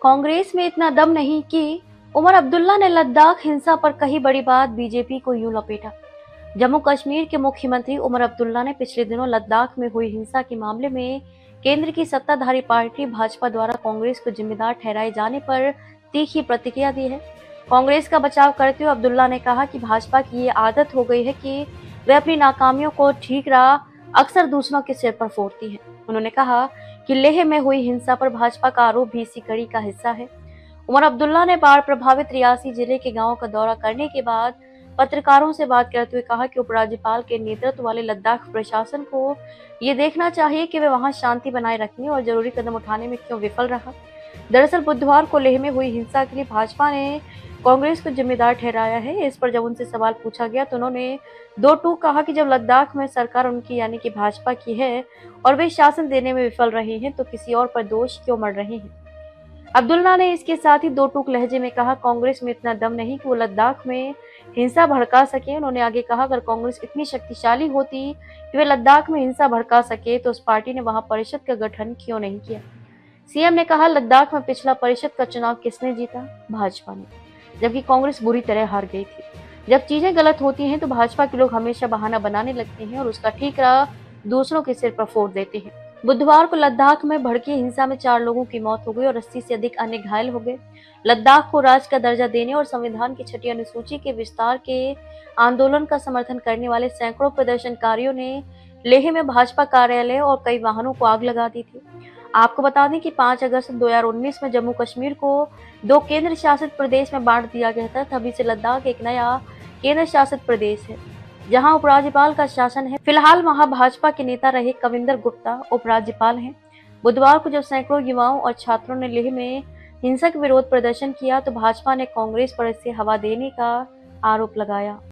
कांग्रेस में इतना दम नहीं कि उमर अब्दुल्ला ने लद्दाख हिंसा पर कही बड़ी बात, बीजेपी को यूं लपेटा। जम्मू कश्मीर के मुख्यमंत्री उमर अब्दुल्ला ने पिछले दिनों लद्दाख में हुई हिंसा के मामले में केंद्र की सत्ताधारी पार्टी भाजपा द्वारा कांग्रेस को जिम्मेदार ठहराए जाने पर तीखी प्रतिक्रिया दी है। कांग्रेस का बचाव करते हुए अब्दुल्ला ने कहा कि भाजपा की ये आदत हो गई है कि वे अपनी नाकामियों को ठीक राह अक्सर दूसरों के सिर पर फोड़ती है। उन्होंने कहा कि लेह में हुई हिंसा पर भाजपा का आरोप भी इसी कड़ी का हिस्सा है। उमर अब्दुल्ला ने बाढ़ प्रभावित रियासी जिले के गांवों का दौरा करने के बाद पत्रकारों से बात करते हुए कहा कि उपराज्यपाल के नेतृत्व वाले लद्दाख प्रशासन को ये देखना चाहिए कि वे वहां शांति बनाए रखने और जरूरी कदम उठाने में क्यों विफल रहा। दरअसल बुधवार को लेह में हुई हिंसा के लिए भाजपा ने कांग्रेस को जिम्मेदार ठहराया है। इस पर जब उनसे सवाल पूछा गया तो उन्होंने दो टूक कहा कि जब लद्दाख में सरकार उनकी यानी कि भाजपा की है और वे शासन देने में विफल रहे हैं तो किसी और पर दोष क्यों मढ़ रहे हैं। अब्दुल्ला ने इसके साथ ही दो टूक लहजे में कहा, कांग्रेस में इतना दम नहीं कि वो लद्दाख में हिंसा भड़का सके। उन्होंने आगे कहा, अगर कांग्रेस इतनी शक्तिशाली होती कि वे लद्दाख में हिंसा भड़का सके तो उस पार्टी ने वहां परिषद का गठन क्यों नहीं किया। सीएम ने कहा, लद्दाख में पिछला परिषद का चुनाव किसने जीता? भाजपा ने, जबकि कांग्रेस बुरी तरह हार गई थी। जब चीजें गलत होती हैं तो भाजपा के लोग हमेशा बहाना बनाने लगते हैं और उसका ठीकरा दूसरों के सिर पर फोड़ देते हैं। बुधवार को लद्दाख में भड़की हिंसा में 4 लोगों की मौत हो गई और 80 से अधिक अन्य घायल हो गए। लद्दाख को राज्य का दर्जा देने और संविधान की 6ठी अनुसूची के विस्तार के आंदोलन का समर्थन करने वाले सैकड़ों प्रदर्शनकारियों ने लेह में भाजपा कार्यालय और कई वाहनों को आग लगा दी थी। आपको बता दें कि 5 अगस्त 2019 में जम्मू कश्मीर को 2 केंद्र शासित प्रदेश में बांट दिया गया था। तभी से लद्दाख एक नया केंद्र शासित प्रदेश है जहां उपराज्यपाल का शासन है। फिलहाल वहां भाजपा के नेता रहे कविंदर गुप्ता उपराज्यपाल हैं। बुधवार को जब सैकड़ों युवाओं और छात्रों ने लेह में हिंसक विरोध प्रदर्शन किया तो भाजपा ने कांग्रेस पर इससे हवा देने का आरोप लगाया।